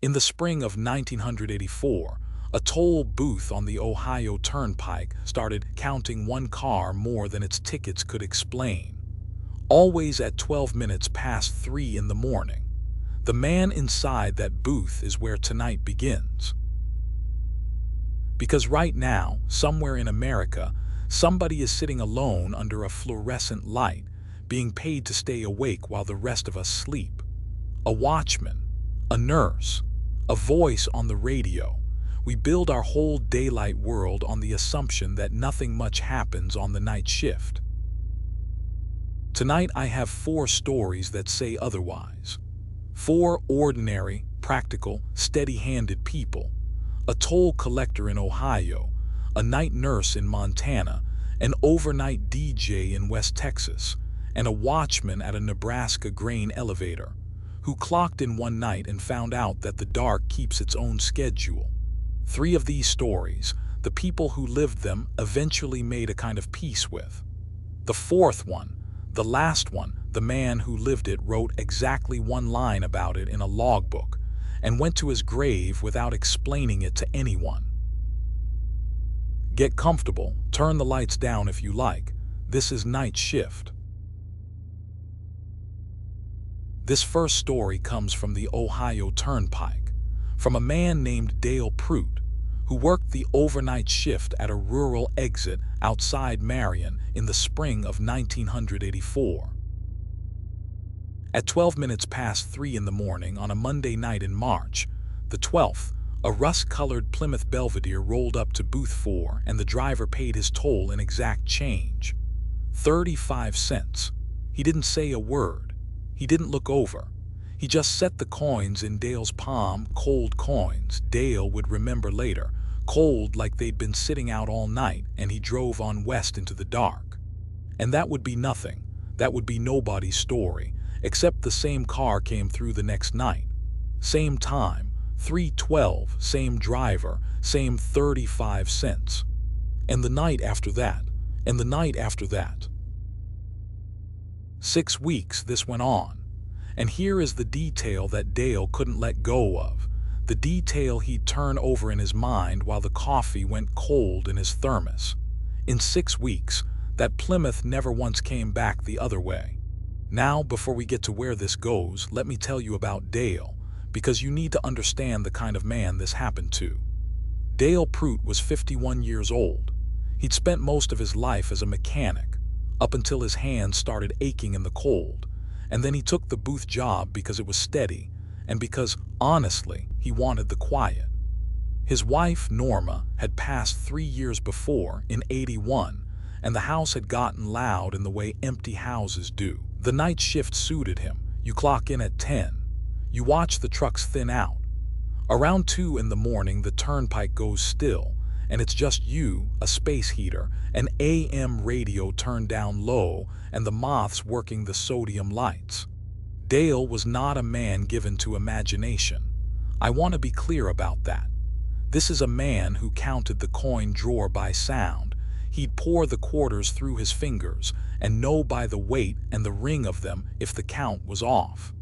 In the spring of 1984, a toll booth on the Ohio Turnpike started counting one car more than its tickets could explain. Always at 12 minutes past 3 in the morning. The man inside that booth is where tonight begins. Because right now, somewhere in America, somebody is sitting alone under a fluorescent light, being paid to stay awake while the rest of us sleep. A watchman, a nurse, a voice on the radio. We build our whole daylight world on the assumption that nothing much happens on the night shift. Tonight I have 4 stories that say otherwise. 4 ordinary, practical, steady-handed people. A toll collector in Ohio, a night nurse in Montana, an overnight DJ in West Texas, and a watchman at a Nebraska grain elevator, who clocked in one night and found out that the dark keeps its own schedule. 3 of these stories, the people who lived them eventually made a kind of peace with. The 4th one, the last one, the man who lived it wrote exactly 1 line about it in a logbook and went to his grave without explaining it to anyone. Get comfortable, turn the lights down if you like. This is Night Shift. This first story comes from the Ohio Turnpike, from a man named Dale Pruitt, who worked the overnight shift at a rural exit outside Marion in the spring of 1984. At 12 minutes past 3 in the morning on a Monday night in March, the 12th, a rust-colored Plymouth Belvedere rolled up to booth 4 and the driver paid his toll in exact change. 35 cents. He didn't say a word. He didn't look over. He just set the coins in Dale's palm, cold coins Dale would remember later, cold like they'd been sitting out all night, and he drove on west into the dark. And that would be nothing. That would be nobody's story, except the same car came through the next night. Same time, 3:12, same driver, same 35 cents. And the night after that, and the night after that. 6 weeks this went on. And here is the detail that Dale couldn't let go of, the detail he'd turn over in his mind while the coffee went cold in his thermos. In 6 weeks, that Plymouth never once came back the other way. Now, before we get to where this goes, let me tell you about Dale, because you need to understand the kind of man this happened to. Dale Pruitt was 51 years old. He'd spent most of his life as a mechanic, up until his hands started aching in the cold, and then he took the booth job because it was steady, and because, honestly, he wanted the quiet. His wife, Norma, had passed 3 years before, in '81, and the house had gotten loud in the way empty houses do. The night shift suited him. You clock in at 10. You watch the trucks thin out. Around 2 in the morning, the turnpike goes still, and it's just you, a space heater, an AM radio turned down low, and the moths working the sodium lights. Dale was not a man given to imagination. I want to be clear about that. This is a man who counted the coin drawer by sound. He'd pour the quarters through his fingers and know by the weight and the ring of them if the count was off.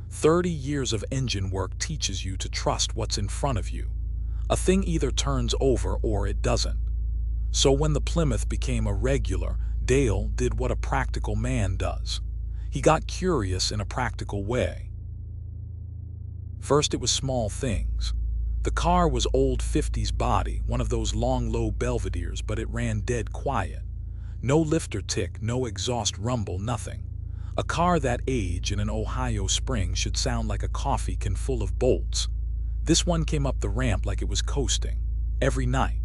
30 years of engine work teaches you to trust what's in front of you. A thing either turns over or it doesn't. So when the Plymouth became a regular, Dale did what a practical man does. He got curious in a practical way. First, it was small things. The car was old 50s body, one of those long low Belvederes, but it ran dead quiet. No lifter tick, no exhaust rumble, nothing. A car that age in an Ohio spring should sound like a coffee can full of bolts. This one came up the ramp like it was coasting, every night.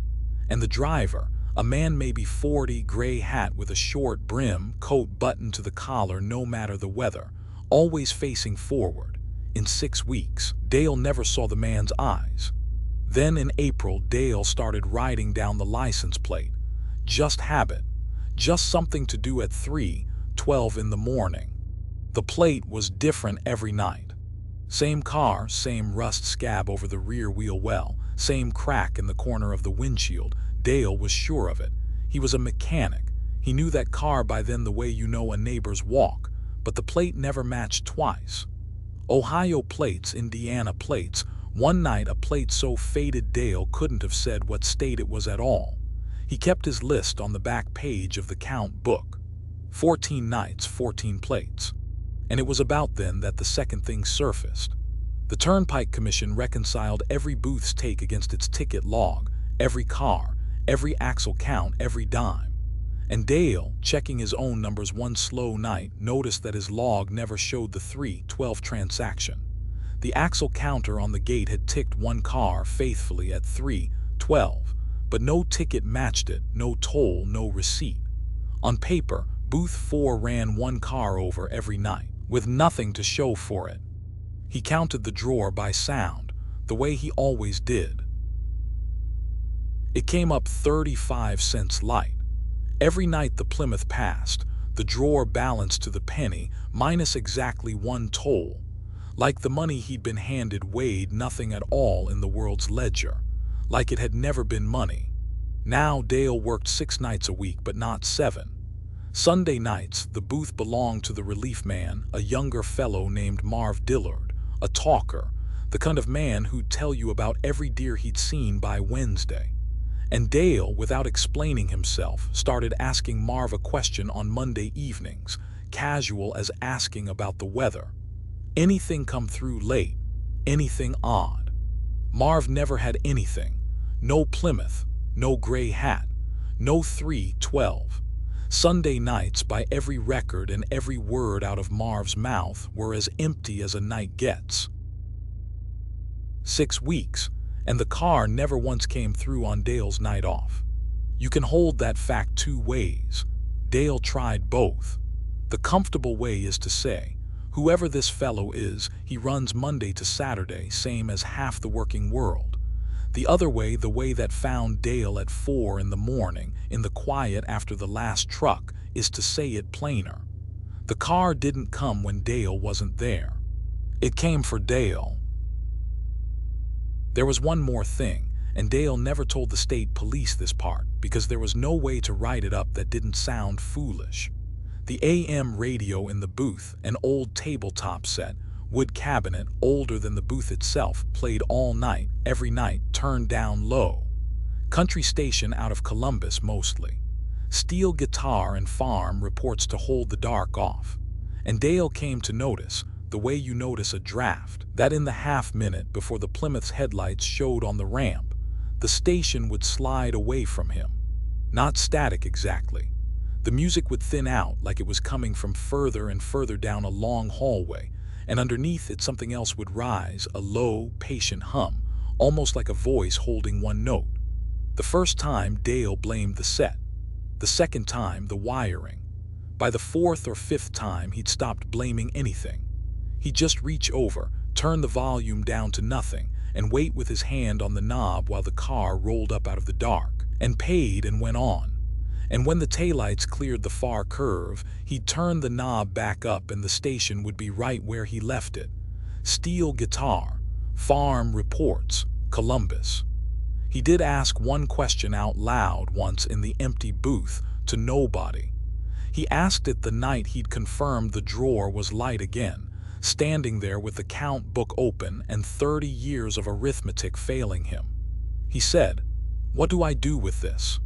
And the driver, a man maybe 40, gray hat with a short brim, coat buttoned to the collar no matter the weather, always facing forward. In 6 weeks, Dale never saw the man's eyes. Then in April, Dale started writing down the license plate. Just habit. Just something to do at 3:12 in the morning. The plate was different every night. Same car, same rust scab over the rear wheel well, same crack in the corner of the windshield. Dale was sure of it. He was a mechanic. He knew that car by then the way you know a neighbor's walk, but the plate never matched twice. Ohio plates, Indiana plates, One night, a plate so faded Dale couldn't have said what state it was at all. He kept his list on the back page of the count book. 14 nights, 14 plates. And it was about then that the second thing surfaced. The Turnpike Commission reconciled every booth's take against its ticket log, every car, every axle count, every dime. And Dale, checking his own numbers one slow night, noticed that his log never showed the 3:12 transaction. The axle counter on the gate had ticked one car faithfully at 3:12, but no ticket matched it, no toll, no receipt. On paper, Booth 4 ran one car over every night, with nothing to show for it. He counted the drawer by sound, the way he always did. It came up 35 cents light. Every night the Plymouth passed, the drawer balanced to the penny, minus exactly one toll. Like the money he'd been handed weighed nothing at all in the world's ledger, like it had never been money. Now Dale worked 6 nights a week, but not 7. Sunday nights, the booth belonged to the relief man, a younger fellow named Marv Dillard, a talker, the kind of man who'd tell you about every deer he'd seen by Wednesday. And Dale, without explaining himself, started asking Marv a question on Monday evenings, casual as asking about the weather. Anything come through late? Anything odd? Marv never had anything. No Plymouth, no gray hat, no 3:12. Sunday nights, by every record and every word out of Marv's mouth, were as empty as a night gets. 6 weeks, and the car never once came through on Dale's night off. You can hold that fact 2 ways. Dale tried both. The comfortable way is to say, whoever this fellow is, he runs Monday to Saturday, same as half the working world. The other way, the way that found Dale at 4 in the morning, in the quiet after the last truck, is to say it plainer. The car didn't come when Dale wasn't there. It came for Dale. There was one more thing, and Dale never told the state police this part, because there was no way to write it up that didn't sound foolish. The AM radio in the booth, an old tabletop set, wood cabinet older than the booth itself, played all night, every night, turned down low. Country station out of Columbus mostly. Steel guitar and farm reports to hold the dark off. And Dale came to notice, the way you notice a draft, that in the half-minute before the Plymouth's headlights showed on the ramp, the station would slide away from him. Not static exactly. The music would thin out like it was coming from further and further down a long hallway, and underneath it something else would rise, a low, patient hum, almost like a voice holding one note. The first time, Dale blamed the set. The second time, the wiring. By the 4th or 5th time, he'd stopped blaming anything. He'd just reach over, turn the volume down to nothing, and wait with his hand on the knob while the car rolled up out of the dark, and paid and went on. And when the taillights cleared the far curve, he'd turn the knob back up and the station would be right where he left it. Steel guitar, farm reports, Columbus. He did ask one question out loud once in the empty booth to nobody. He asked it the night he'd confirmed the drawer was light again, standing there with the count book open and 30 years of arithmetic failing him. He said, "What do I do with this?"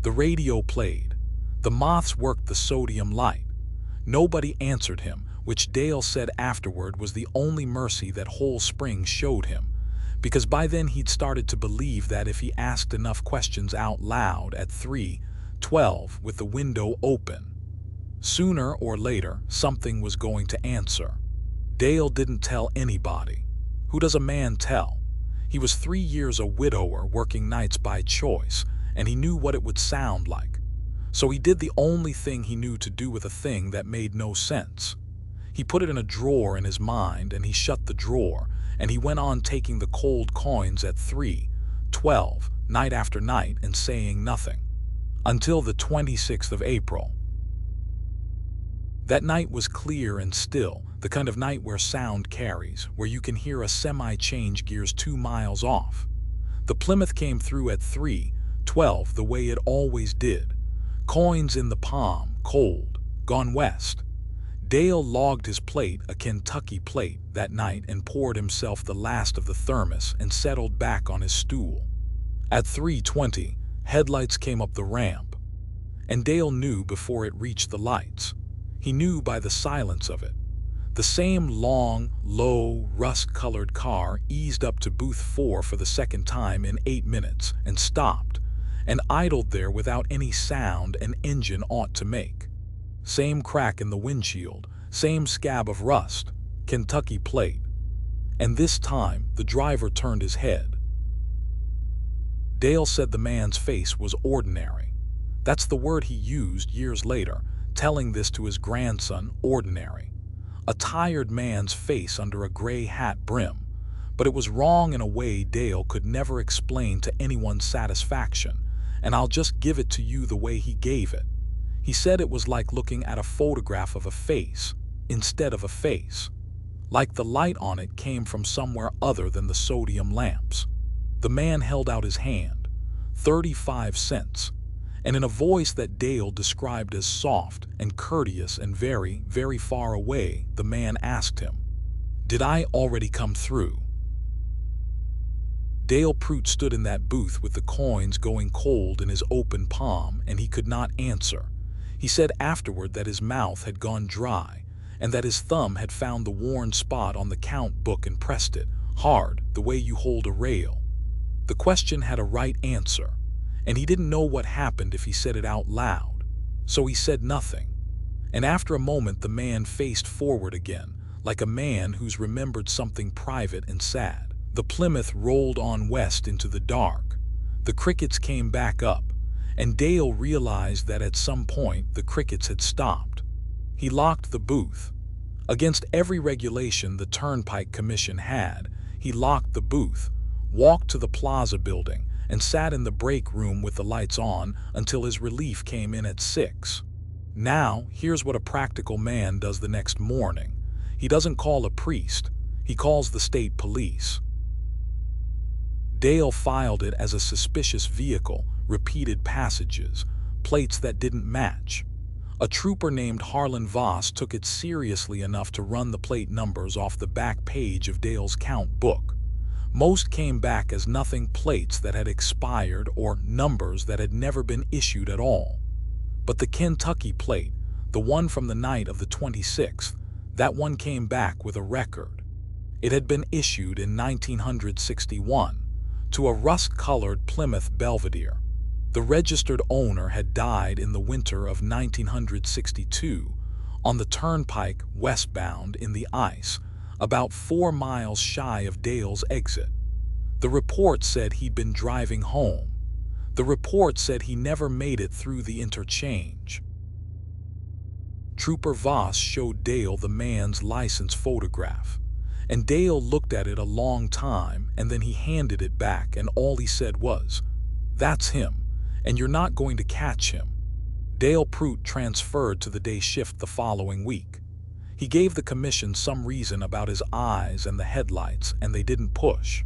The radio played. The moths worked the sodium light. Nobody answered him, which Dale said afterward was the only mercy that whole spring showed him, because by then he'd started to believe that if he asked enough questions out loud at 3:12 with the window open, sooner or later something was going to answer. Dale didn't tell anybody. Who does a man tell? He was 3 years a widower working nights by choice, and he knew what it would sound like. So he did the only thing he knew to do with a thing that made no sense. He put it in a drawer in his mind, and he shut the drawer, and he went on taking the cold coins at 3:12, night after night, and saying nothing. Until the 26th of April. That night was clear and still, the kind of night where sound carries, where you can hear a semi change gears 2 miles off. The Plymouth came through at 3:12 the way it always did. Coins in the palm, cold, gone west. Dale logged his plate, a Kentucky plate, that night and poured himself the last of the thermos and settled back on his stool. At 3:20, headlights came up the ramp, and Dale knew before it reached the lights. He knew by the silence of it. The same long, low, rust-colored car eased up to booth 4 for the second time in 8 minutes and stopped, and idled there without any sound an engine ought to make. Same crack in the windshield, same scab of rust, Kentucky plate. And this time, the driver turned his head. Dale said the man's face was ordinary. That's the word he used years later, telling this to his grandson, ordinary. A tired man's face under a gray hat brim, but it was wrong in a way Dale could never explain to anyone's satisfaction, and I'll just give it to you the way he gave it. He said it was like looking at a photograph of a face instead of a face, like the light on it came from somewhere other than the sodium lamps. The man held out his hand, 35 cents, and in a voice that Dale described as soft and courteous and very, very far away, the man asked him, "Did I already come through?" Dale Prout stood in that booth with the coins going cold in his open palm, and he could not answer. He said afterward that his mouth had gone dry, and that his thumb had found the worn spot on the count book and pressed it, hard, the way you hold a rail. The question had a right answer, and he didn't know what happened if he said it out loud, so he said nothing. And after a moment the man faced forward again, like a man who's remembered something private and sad. The Plymouth rolled on west into the dark. The crickets came back up, and Dale realized that at some point the crickets had stopped. He locked the booth. Against every regulation the Turnpike Commission had, he locked the booth, walked to the plaza building, and sat in the break room with the lights on until his relief came in at 6. Now, here's what a practical man does the next morning. He doesn't call a priest, he calls the state police. Dale filed it as a suspicious vehicle, repeated passages, plates that didn't match. A trooper named Harlan Voss took it seriously enough to run the plate numbers off the back page of Dale's count book. Most came back as nothing plates that had expired or numbers that had never been issued at all. But the Kentucky plate, the one from the night of the 26th, that one came back with a record. It had been issued in 1961 to a rust-colored Plymouth Belvedere. The registered owner had died in the winter of 1962 on the Turnpike westbound in the ice, about 4 miles shy of Dale's exit. The report said he'd been driving home. The report said he never made it through the interchange. Trooper Voss showed Dale the man's license photograph, and Dale looked at it a long time, and then he handed it back, and all he said was, "That's him, and you're not going to catch him." Dale Prout transferred to the day shift the following week. He gave the commission some reason about his eyes and the headlights, and they didn't push.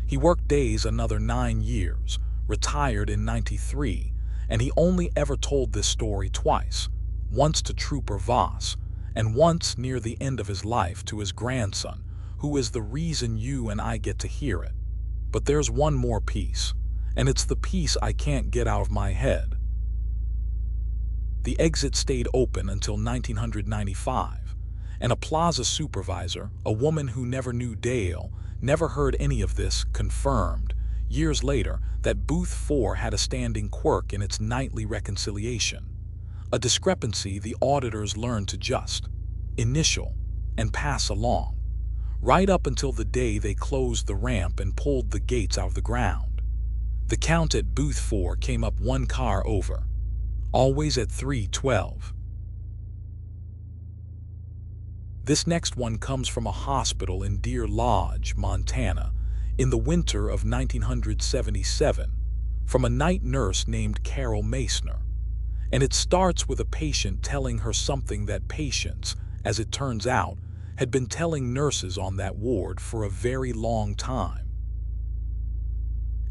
He worked days another 9 years, retired in '93, and he only ever told this story twice, once to Trooper Voss, and once near the end of his life to his grandson, who is the reason you and I get to hear it. But there's one more piece, and it's the piece I can't get out of my head. The exit stayed open until 1995, and a plaza supervisor, a woman who never knew Dale, never heard any of this, confirmed, years later, that Booth 4 had a standing quirk in its nightly reconciliation, a discrepancy the auditors learned to just initial and pass along, right up until the day they closed the ramp and pulled the gates out of the ground. The count at Booth 4 came up 1 car over, always at 3:12. This next one comes from a hospital in Deer Lodge, Montana, in the winter of 1977, from a night nurse named Carol Masner. And it starts with a patient telling her something that patients, as it turns out, had been telling nurses on that ward for a very long time.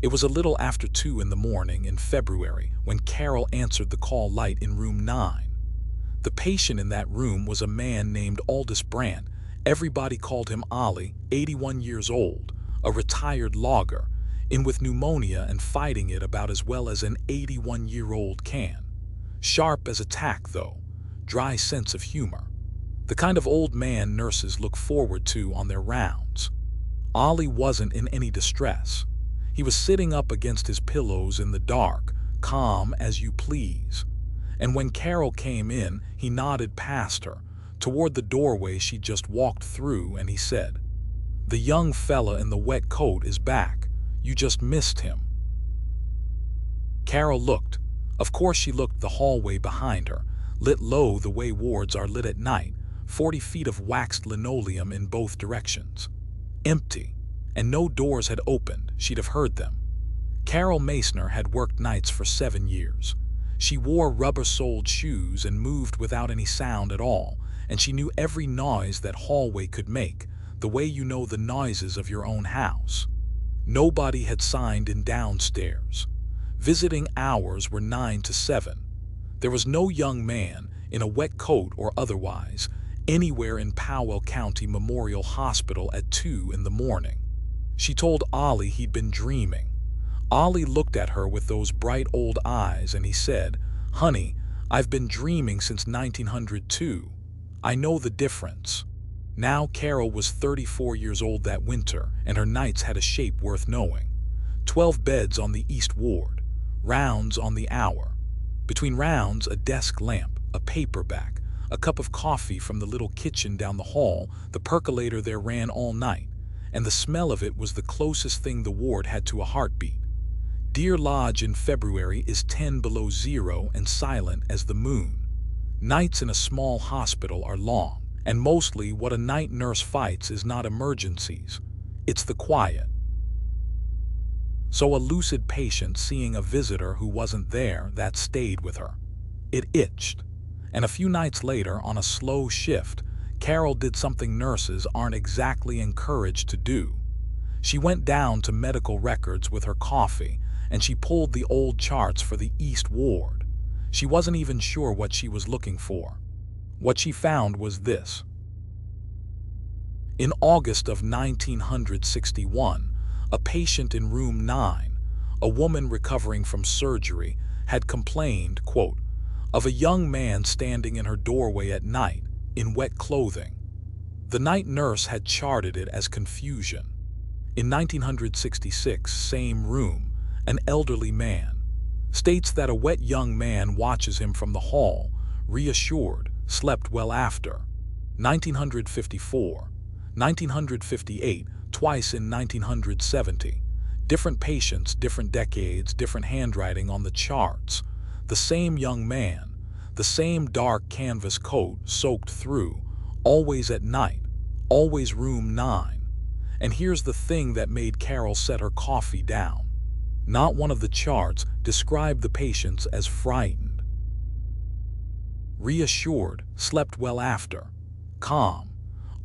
It was a little after 2 in the morning in February when Carol answered the call light in room 9. The patient in that room was a man named Aldous Brandt. Everybody called him Ollie, 81 years old, a retired logger, in with pneumonia and fighting it about as well as an 81-year-old can. Sharp as a tack, though, dry sense of humor. The kind of old man nurses look forward to on their rounds. Ollie wasn't in any distress. He was sitting up against his pillows in the dark, calm as you please. And when Carol came in, he nodded past her, toward the doorway she just walked through, and he said, "The young fella in the wet coat is back. You just missed him." Carol looked. Of course she looked the hallway behind her, lit low the way wards are lit at night, 40 feet of waxed linoleum in both directions. Empty, and no doors had opened. She'd have heard them. Carol Masner had worked nights for 7 years. She wore rubber-soled shoes and moved without any sound at all, and she knew every noise that hallway could make, the way you know the noises of your own house. Nobody had signed in downstairs. Visiting hours were 9 to 7. There was no young man, in a wet coat or otherwise, anywhere in Powell County Memorial Hospital at 2 in the morning. She told Ollie he'd been dreaming. Ollie looked at her with those bright old eyes and he said, "Honey, I've been dreaming since 1902. I know the difference." Now Carol was 34 years old that winter, and her nights had a shape worth knowing. 12 beds on the East Ward, rounds on the hour. Between rounds, a desk lamp, a paperback, a cup of coffee from the little kitchen down the hall. The percolator there ran all night, and the smell of it was the closest thing the ward had to a heartbeat. Deer Lodge in February is 10 below zero and silent as the moon. Nights in a small hospital are long, and mostly what a night nurse fights is not emergencies, it's the quiet. So a lucid patient seeing a visitor who wasn't there, that stayed with her. It itched. And a few nights later, on a slow shift, Carol did something nurses aren't exactly encouraged to do. She went down to medical records with her coffee, and she pulled the old charts for the East Ward. She wasn't even sure what she was looking for. What she found was this. In August of 1961, a patient in room 9, a woman recovering from surgery, had complained, quote, of a young man standing in her doorway at night in wet clothing. The night nurse had charted it as confusion. In 1966, same room, an elderly man states that a wet young man watches him from the hall, reassured, slept well after. 1954, 1958, twice in 1970. Different patients, different decades, different handwriting on the charts. The same young man, the same dark canvas coat soaked through, always at night, always room 9. And here's the thing that made Carol set her coffee down. Not one of the charts described the patients as frightened. Reassured, slept well after, calm.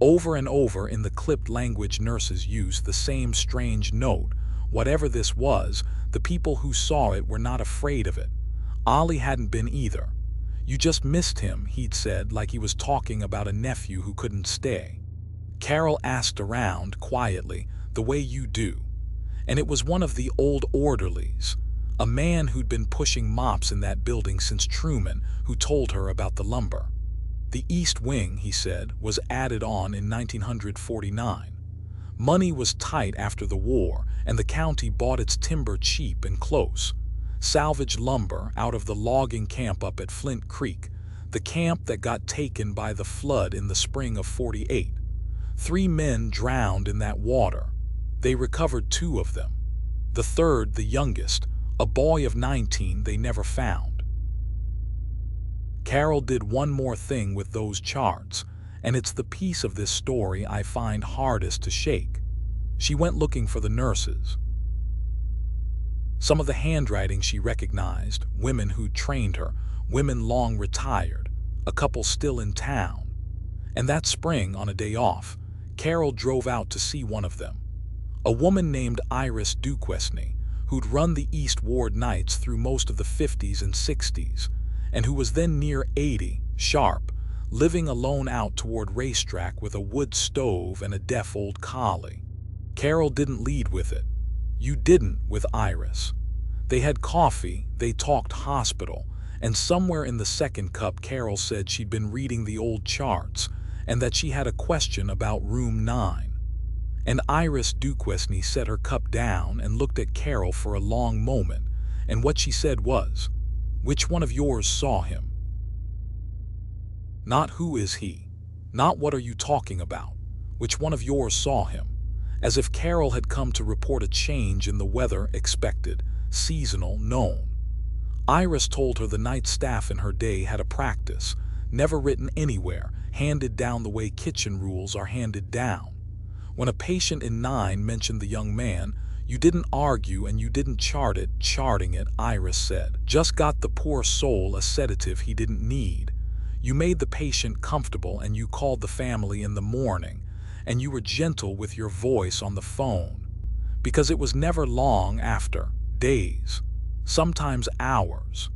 Over and over in the clipped language nurses used the same strange note. Whatever this was, the people who saw it were not afraid of it. Ollie hadn't been either. "You just missed him," he'd said, like he was talking about a nephew who couldn't stay. Carol asked around quietly, the way you do. And it was one of the old orderlies, a man who'd been pushing mops in that building since Truman, who told her about the lumber. The East Wing, he said, was added on in 1949. Money was tight after the war, and the county bought its timber cheap and close. Salvaged lumber out of the logging camp up at Flint Creek, the camp that got taken by the flood in the spring of '48. 3 men drowned in that water. They recovered 2 of them. The third, the youngest, a boy of 19, they never found. Carol did one more thing with those charts, and it's the piece of this story I find hardest to shake. She went looking for the nurses. Some of the handwriting she recognized, women who'd trained her, women long retired, a couple still in town. And that spring, on a day off, Carol drove out to see one of them. A woman named Iris Duquesne, who'd run the East Ward nights through most of the 50s and 60s, and who was then near 80, sharp, living alone out toward racetrack with a wood stove and a deaf old collie. Carol didn't lead with it. You didn't with Iris. They had coffee, they talked hospital, and somewhere in the second cup Carol said she'd been reading the old charts and that she had a question about room 9. And Iris Duquesne set her cup down and looked at Carol for a long moment, and what she said was, "Which one of yours saw him?" Not who is he, not what are you talking about, which one of yours saw him, as if Carol had come to report a change in the weather expected, seasonal, known. Iris told her the night staff in her day had a practice, never written anywhere, handed down the way kitchen rules are handed down. When a patient in 9 mentioned the young man, you didn't argue and you didn't charting it, Iris said. Just got the poor soul a sedative he didn't need. You made the patient comfortable and you called the family in the morning, and you were gentle with your voice on the phone. Because it was never long after, days, sometimes hours.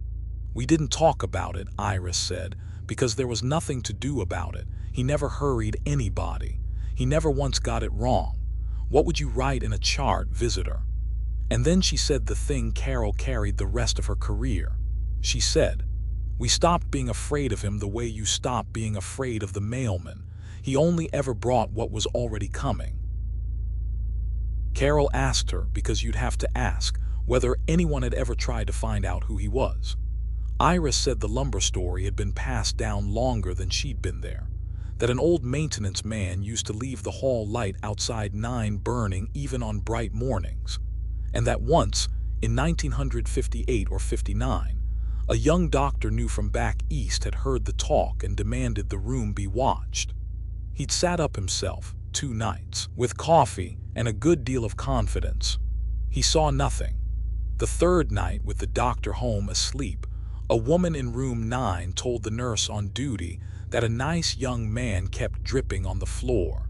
We didn't talk about it, Iris said, because there was nothing to do about it. He never hurried anybody. He never once got it wrong. What would you write in a chart, visitor? And then she said the thing Carol carried the rest of her career. She said, "We stopped being afraid of him the way you stopped being afraid of the mailman. He only ever brought what was already coming." Carol asked her because you'd have to ask whether anyone had ever tried to find out who he was. Iris said the lumber story had been passed down longer than she'd been there, that an old maintenance man used to leave the hall light outside 9 burning even on bright mornings, and that once, in 1958 or 59, a young doctor knew from back east had heard the talk and demanded the room be watched. He'd sat up himself 2 nights, with coffee and a good deal of confidence. He saw nothing. The 3rd night, with the doctor home asleep, a woman in room 9 told the nurse on duty that a nice young man kept dripping on the floor.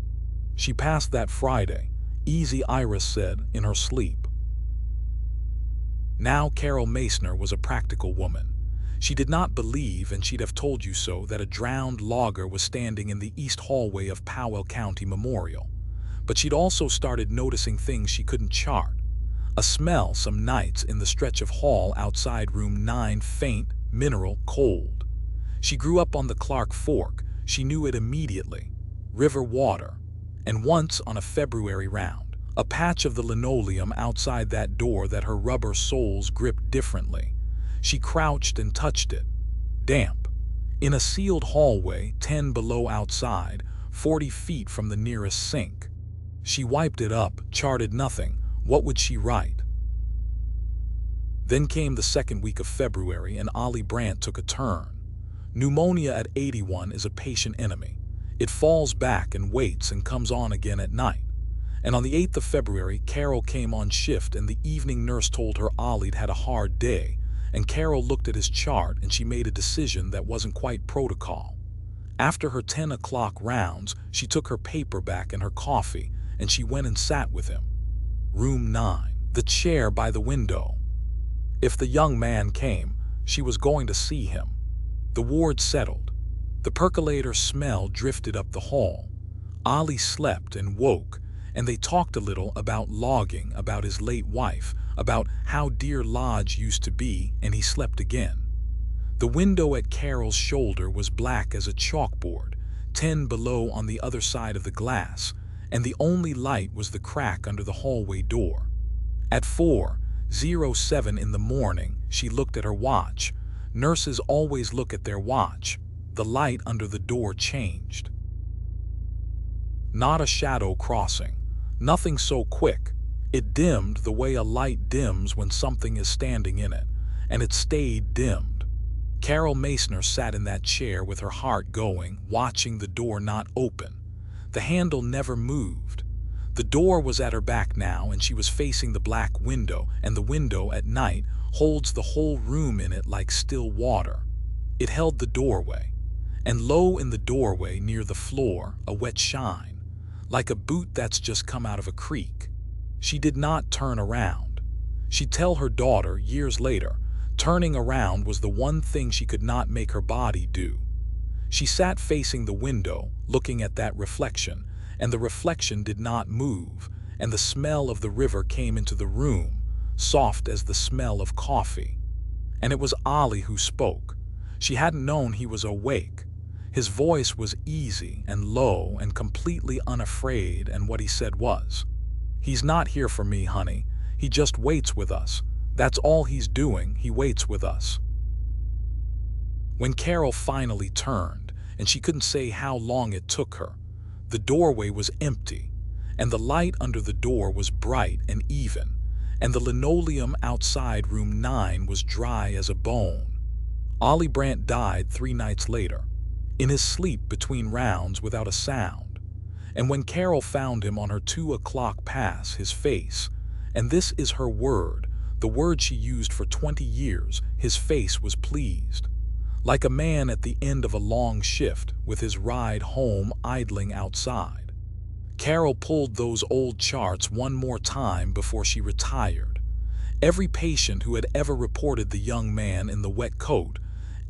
She passed that Friday, easy, Iris said in her sleep. Now Carol Masner was a practical woman. She did not believe, and she'd have told you so, that a drowned logger was standing in the east hallway of Powell County Memorial. But she'd also started noticing things she couldn't chart. A smell some nights in the stretch of hall outside room 9, faint, mineral, cold. She grew up on the Clark Fork. She knew it immediately. River water. And once on a February round, a patch of the linoleum outside that door that her rubber soles gripped differently. She crouched and touched it. Damp. In a sealed hallway, 10 below outside, 40 feet from the nearest sink. She wiped it up, charted nothing. What would she write? Then came the second week of February and Ollie Brandt took a turn. Pneumonia at 81 is a patient enemy. It falls back and waits and comes on again at night. And on the 8th of February, Carol came on shift and the evening nurse told her Ollie'd had a hard day, and Carol looked at his chart and she made a decision that wasn't quite protocol. After her 10 o'clock rounds, she took her paperback and her coffee and she went and sat with him. Room 9, the chair by the window. If the young man came, she was going to see him. The ward settled. The percolator smell drifted up the hall. Ollie slept and woke, and they talked a little about logging, about his late wife, about how Deer Lodge used to be, and he slept again. The window at Carol's shoulder was black as a chalkboard, 10 below on the other side of the glass, and the only light was the crack under the hallway door. At 4:07 in the morning, she looked at her watch. Nurses always look at their watch. The light under the door changed. Not a shadow crossing. Nothing so quick. It dimmed the way a light dims when something is standing in it, and it stayed dimmed. Carol Masner sat in that chair with her heart going, watching the door not open. The handle never moved. The door was at her back now, and she was facing the black window, and the window at night holds the whole room in it like still water. It held the doorway, and low in the doorway near the floor, a wet shine, like a boot that's just come out of a creek. She did not turn around. She'd tell her daughter years later, turning around was the one thing she could not make her body do. She sat facing the window, looking at that reflection, and the reflection did not move, and the smell of the river came into the room, soft as the smell of coffee. And it was Ollie who spoke. She hadn't known he was awake. His voice was easy and low and completely unafraid, and what he said was, "He's not here for me, honey. He just waits with us. That's all he's doing, he waits with us." When Carol finally turned, and she couldn't say how long it took her, the doorway was empty, and the light under the door was bright and even, and the linoleum outside room 9 was dry as a bone. Ollie Brandt died 3 nights later, in his sleep between rounds without a sound. And when Carol found him on her 2 o'clock pass, his face, and this is her word, the word she used for 20 years, his face was pleased. Like a man at the end of a long shift with his ride home idling outside. Carol pulled those old charts one more time before she retired. Every patient who had ever reported the young man in the wet coat,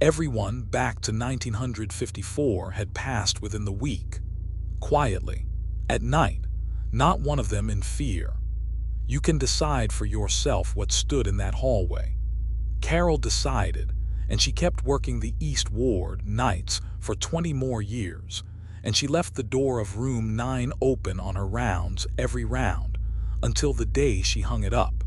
everyone back to 1954, had passed within the week. Quietly, at night, not one of them in fear. You can decide for yourself what stood in that hallway. Carol decided, and she kept working the East Ward nights for 20 more years, and she left the door of room 9 open on her rounds every round, until the day she hung it up.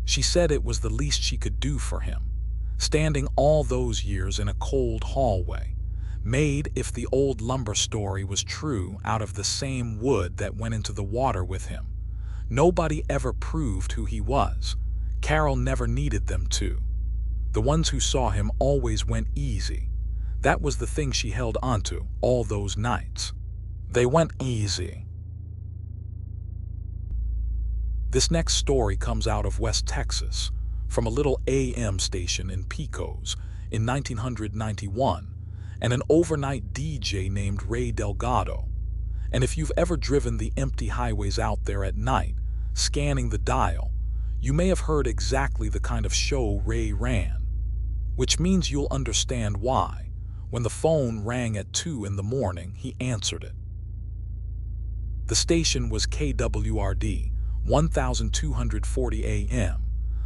She said it was the least she could do for him, standing all those years in a cold hallway, made, if the old lumber story was true, out of the same wood that went into the water with him. Nobody ever proved who he was. Carol never needed them to. The ones who saw him always went easy. That was the thing she held onto all those nights. They went easy. This next story comes out of West Texas, from a little AM station in Pecos in 1991, and an overnight DJ named Ray Delgado. And if you've ever driven the empty highways out there at night, scanning the dial, you may have heard exactly the kind of show Ray ran. Which means you'll understand why, when the phone rang at 2 in the morning, he answered it. The station was KWRD, 1240 AM,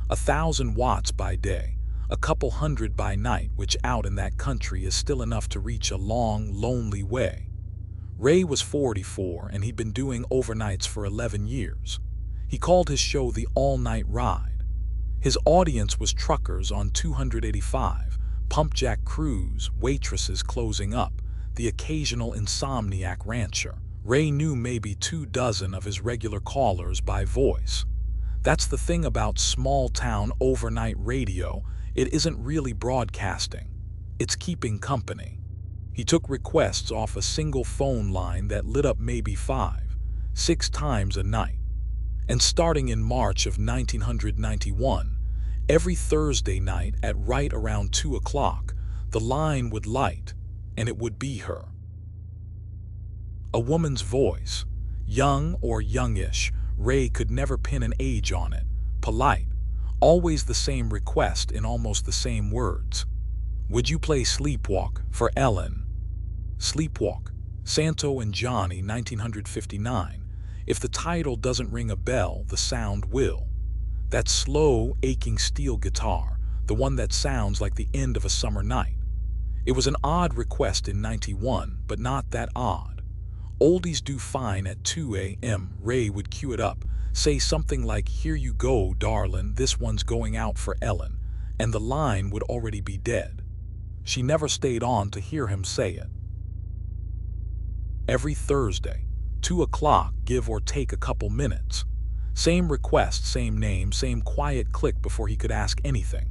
1,000 watts by day, a couple hundred by night, which out in that country is still enough to reach a long, lonely way. Ray was 44, and he'd been doing overnights for 11 years. He called his show the All-Night Ride. His audience was truckers on 285, pump jack crews, waitresses closing up, the occasional insomniac rancher. Ray knew maybe 24 of his regular callers by voice. That's the thing about small-town overnight radio, it isn't really broadcasting. It's keeping company. He took requests off a single phone line that lit up maybe 5, 6 times a night. And starting in March of 1991, every Thursday night at right around 2 o'clock, the line would light, and it would be her. A woman's voice, young or youngish, Ray could never pin an age on it, polite, always the same request in almost the same words. "Would you play Sleepwalk for Ellen?" Sleepwalk, Santo and Johnny, 1959. If the title doesn't ring a bell, the sound will. That slow, aching steel guitar, the one that sounds like the end of a summer night. It was an odd request in 91, but not that odd. Oldies do fine at 2 a.m. Ray would cue it up, say something like, "Here you go, darlin', this one's going out for Ellen," and the line would already be dead. She never stayed on to hear him say it. Every Thursday, 2 o'clock, give or take a couple minutes. Same request, same name, same quiet click before he could ask anything.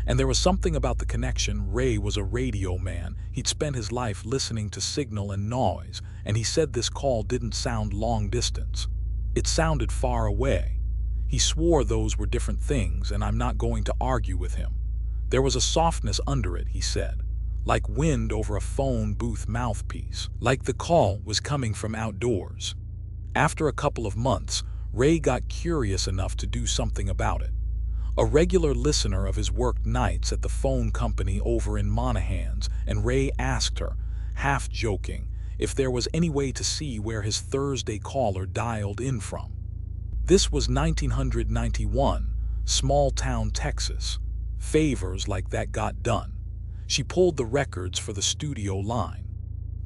And there was something about the connection. Ray was a radio man. He'd spent his life listening to signal and noise, and he said this call didn't sound long distance. It sounded far away. He swore those were different things, and I'm not going to argue with him. There was a softness under it, he said, like wind over a phone booth mouthpiece, like the call was coming from outdoors. After a couple of months, Ray got curious enough to do something about it. A regular listener of his worked nights at the phone company over in Monaghan's, and Ray asked her, half joking, if there was any way to see where his Thursday caller dialed in from. This was 1991, small-town Texas. Favors like that got done. She pulled the records for the studio line.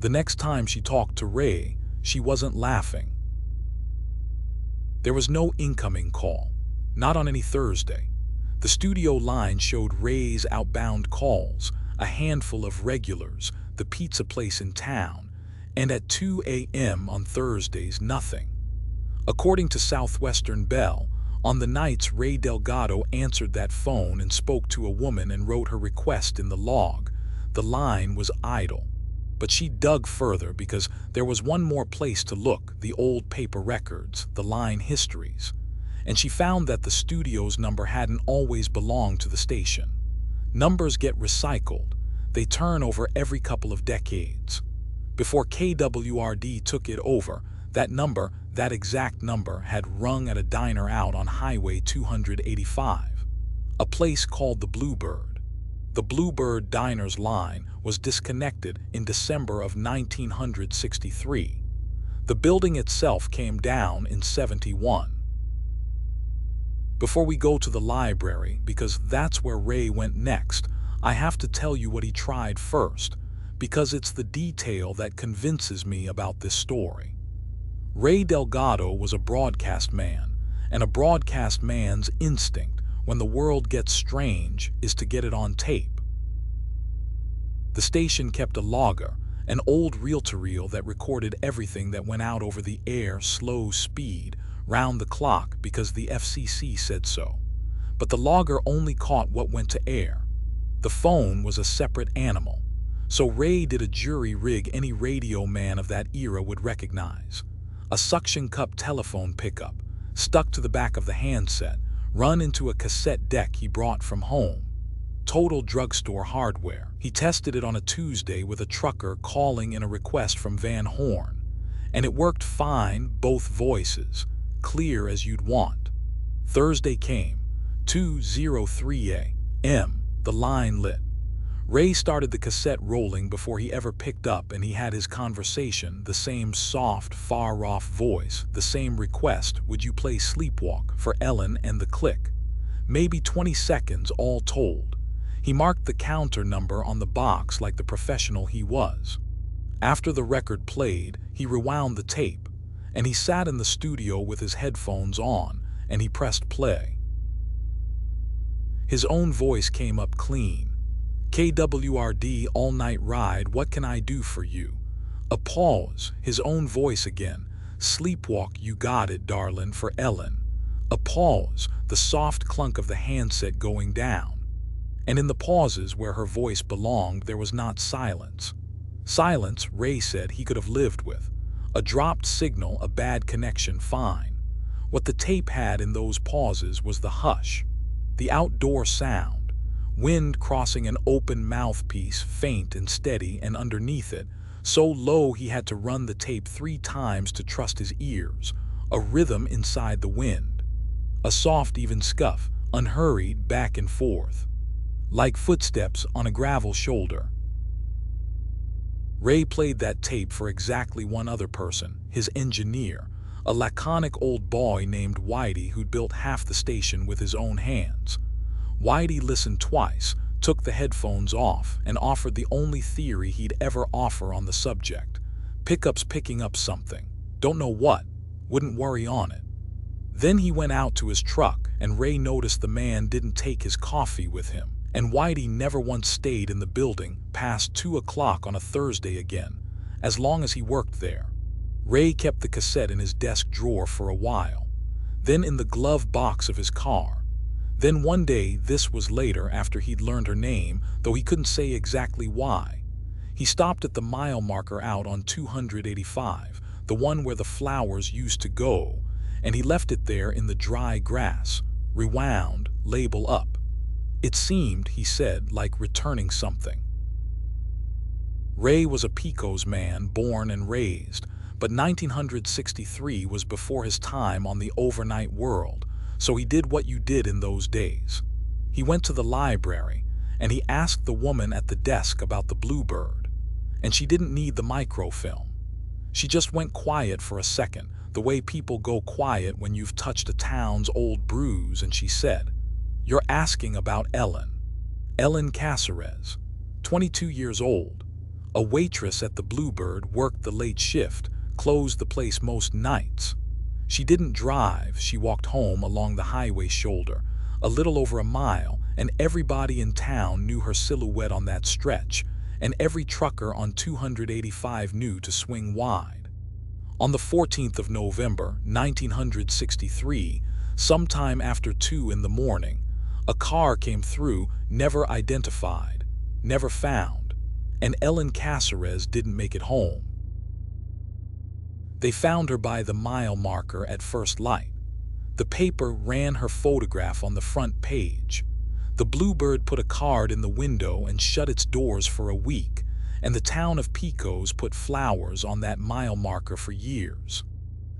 The next time she talked to Ray, she wasn't laughing. There was no incoming call, not on any Thursday. The studio line showed Ray's outbound calls, a handful of regulars, the pizza place in town, and at 2 a.m. on Thursdays, nothing. According to Southwestern Bell, on the nights Ray Delgado answered that phone and spoke to a woman and wrote her request in the log, the line was idle. But she dug further because there was one more place to look, the old paper records, the line histories. And she found that the studio's number hadn't always belonged to the station. Numbers get recycled. They turn over every couple of decades. Before KWRD took it over, that exact number had rung at a diner out on Highway 285, a place called the Bluebird. The Bluebird Diner's line was disconnected in December of 1963. The building itself came down in 71. Before we go to the library, because that's where Ray went next, I have to tell you what he tried first, because it's the detail that convinces me about this story. Ray Delgado was a broadcast man, and a broadcast man's instinct, when the world gets strange, is to get it on tape. The station kept a logger, an old reel-to-reel that recorded everything that went out over the air slow speed, round the clock because the FCC said so. But the logger only caught what went to air. The phone was a separate animal. So Ray did a jury rig any radio man of that era would recognize. A suction cup telephone pickup, stuck to the back of the handset, run into a cassette deck he brought from home. Total drugstore hardware. He tested it on a Tuesday with a trucker calling in a request from Van Horn. And it worked fine, both voices, clear as you'd want. Thursday came, 2:03 a.m., the line lit. Ray started the cassette rolling before he ever picked up, and he had his conversation, the same soft, far-off voice, the same request, would you play Sleepwalk for Ellen and the Click? Maybe 20 seconds all told. He marked the counter number on the box like the professional he was. After the record played, he rewound the tape, and he sat in the studio with his headphones on, and he pressed play. His own voice came up clean. KWRD all-night ride, what can I do for you? A pause, his own voice again. Sleepwalk, you got it, darlin', for Ellen. A pause, the soft clunk of the handset going down. And in the pauses where her voice belonged, there was not silence. Silence, Ray said, he could have lived with. A dropped signal, a bad connection, fine. What the tape had in those pauses was the hush, the outdoor sound. Wind crossing an open mouthpiece, faint and steady, and underneath it, so low he had to run the tape 3 times to trust his ears, a rhythm inside the wind. A soft, even scuff, unhurried, back and forth, like footsteps on a gravel shoulder. Ray played that tape for exactly one other person, his engineer, a laconic old boy named Whitey who'd built half the station with his own hands. Whitey listened twice, took the headphones off, and offered the only theory he'd ever offer on the subject. Pickup's picking up something. Don't know what. Wouldn't worry on it. Then he went out to his truck, and Ray noticed the man didn't take his coffee with him, and Whitey never once stayed in the building past 2 o'clock on a Thursday again, as long as he worked there. Ray kept the cassette in his desk drawer for a while, then in the glove box of his car. Then one day, this was later after he'd learned her name, though he couldn't say exactly why, he stopped at the mile marker out on 285, the one where the flowers used to go, and he left it there in the dry grass, rewound, label up. It seemed, he said, like returning something. Ray was a Pecos man, born and raised, but 1963 was before his time on the overnight world, So he did what you did in those days. He went to the library, and he asked the woman at the desk about the bluebird. And she didn't need the microfilm. She just went quiet for a second, the way people go quiet when you've touched a town's old bruise, and she said, "You're asking about Ellen. Ellen Caceres, 22 years old. A waitress at the Bluebird, worked the late shift, closed the place most nights. She didn't drive, she walked home along the highway shoulder, a little over a mile, and everybody in town knew her silhouette on that stretch, and every trucker on 285 knew to swing wide. On the 14th of November, 1963, sometime after 2 in the morning, a car came through, never identified, never found, and Ellen Caceres didn't make it home. They found her by the mile marker at first light. The paper ran her photograph on the front page. The Bluebird put a card in the window and shut its doors for a week, and the town of Pecos put flowers on that mile marker for years.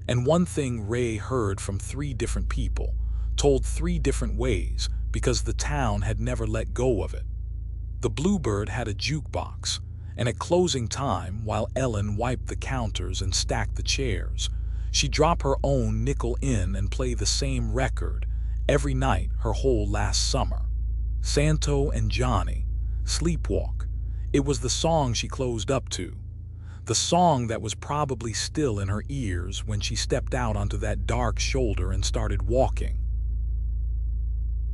And one thing Ray heard from 3 different people, told 3 different ways, because the town had never let go of it. The Bluebird had a jukebox, and at closing time, while Ellen wiped the counters and stacked the chairs, she'd drop her own nickel in and play the same record every night her whole last summer. Santo and Johnny, Sleepwalk. It was the song she closed up to. The song that was probably still in her ears when she stepped out onto that dark shoulder and started walking.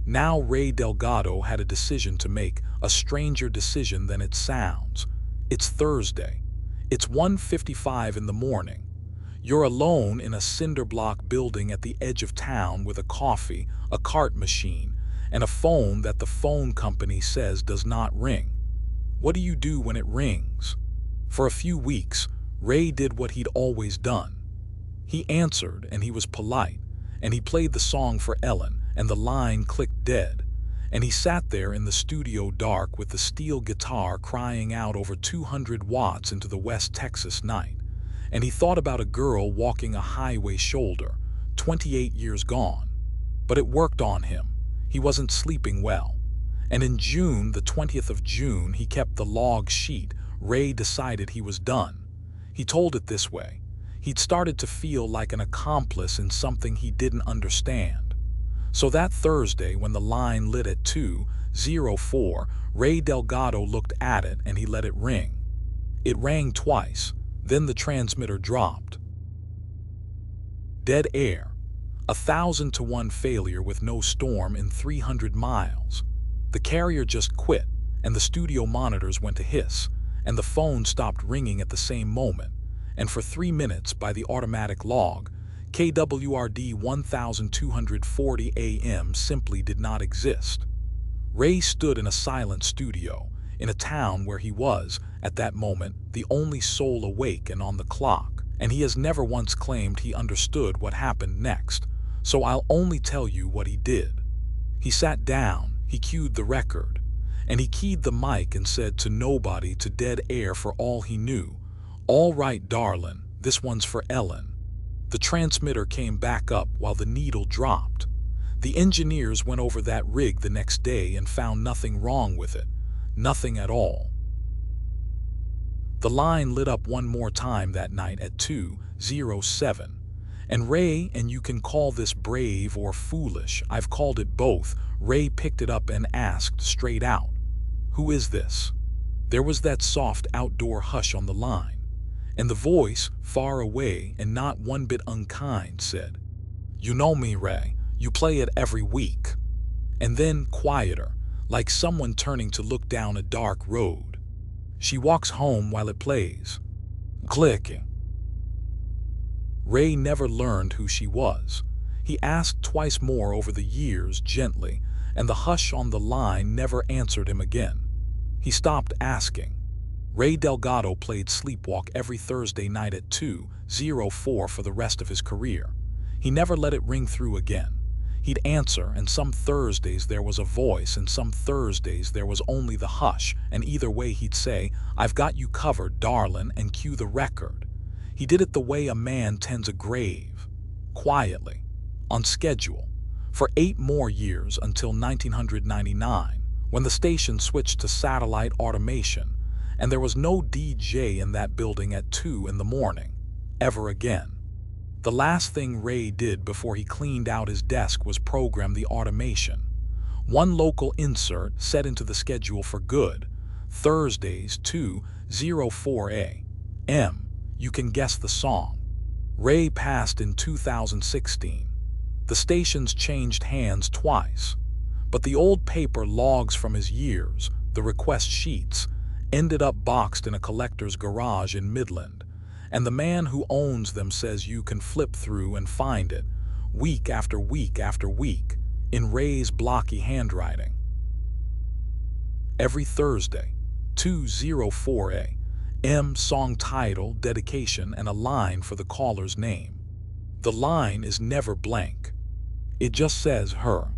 Now Ray Delgado had a decision to make, a stranger decision than it sounds. It's Thursday. It's 1:55 in the morning. You're alone in a cinder block building at the edge of town with a coffee, a cart machine, and a phone that the phone company says does not ring. What do you do when it rings? For a few weeks, Ray did what he'd always done. He answered, and he was polite, and he played the song for Ellen, and the line clicked dead, and he sat there in the studio dark with the steel guitar crying out over 200 watts into the West Texas night, and he thought about a girl walking a highway shoulder, 28 years gone. But it worked on him. He wasn't sleeping well. And in June, the 20th of June, he kept the log sheet. Ray decided he was done. He told it this way. He'd started to feel like an accomplice in something he didn't understand. So that Thursday, when the line lit at 2:04, Ray Delgado looked at it and he let it ring. It rang twice, then the transmitter dropped. Dead air. 1,000-to-1 failure with no storm in 300 miles. The carrier just quit, and the studio monitors went to hiss, and the phone stopped ringing at the same moment, and for 3 minutes by the automatic log, KWRD 1240 AM simply did not exist. Ray stood in a silent studio, in a town where he was, at that moment, the only soul awake and on the clock, and he has never once claimed he understood what happened next, so I'll only tell you what he did. He sat down, he cued the record, and he keyed the mic and said to nobody, to dead air for all he knew, "All right, darlin', this one's for Ellen." The transmitter came back up while the needle dropped. The engineers went over that rig the next day and found nothing wrong with it, nothing at all. The line lit up one more time that night at 2:07, and Ray, and you can call this brave or foolish, I've called it both, Ray picked it up and asked straight out, "Who is this?" There was that soft outdoor hush on the line, and the voice, far away and not one bit unkind, said, "You know me, Ray, you play it every week." And then quieter, like someone turning to look down a dark road. "She walks home while it plays." Clicking. Ray never learned who she was. He asked twice more over the years, gently, and the hush on the line never answered him again. He stopped asking. Ray Delgado played Sleepwalk every Thursday night at 2:04 for the rest of his career. He never let it ring through again. He'd answer, and some Thursdays there was a voice, and some Thursdays there was only the hush, and either way he'd say, "I've got you covered, darlin'," and cue the record. He did it the way a man tends a grave, quietly, on schedule. for 8 more years until 1999, when the station switched to satellite automation, and there was no DJ in that building at 2 in the morning, ever again. The last thing Ray did before he cleaned out his desk was program the automation. One local insert set into the schedule for good, Thursdays 2:04 a.m. You can guess the song. Ray passed in 2016. The stations changed hands twice, but the old paper logs from his years, the request sheets, ended up boxed in a collector's garage in Midland, and the man who owns them says you can flip through and find it, week after week after week, in Ray's blocky handwriting. Every Thursday, 2:04 a.m. song title, dedication, and a line for the caller's name. The line is never blank. It just says her.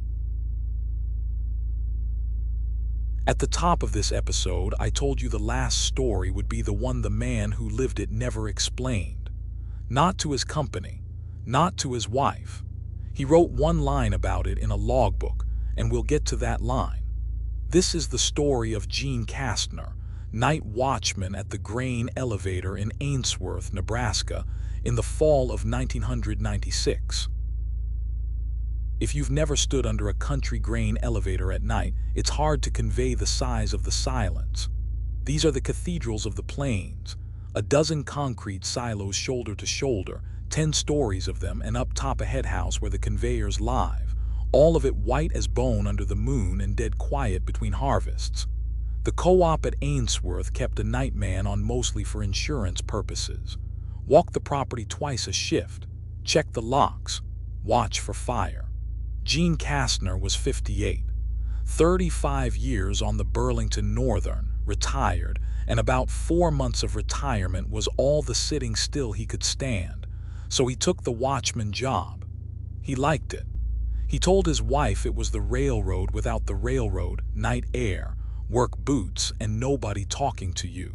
At the top of this episode, I told you the last story would be the one the man who lived it never explained. Not to his company, not to his wife. He wrote one line about it in a logbook, and we'll get to that line. This is the story of Gene Kastner, night watchman at the grain elevator in Ainsworth, Nebraska, in the fall of 1996. If you've never stood under a country grain elevator at night, it's hard to convey the size of the silence. These are the cathedrals of the plains, a dozen concrete silos shoulder to shoulder, 10 stories of them, and up top a head house where the conveyors live, all of it white as bone under the moon and dead quiet between harvests. The co-op at Ainsworth kept a nightman on mostly for insurance purposes. Walk the property twice a shift, check the locks, watch for fire. Gene Kastner was 58, 35 years on the Burlington Northern, retired, and about 4 months of retirement was all the sitting still he could stand, so he took the watchman job. He liked it. He told his wife it was the railroad without the railroad, night air, work boots, and nobody talking to you.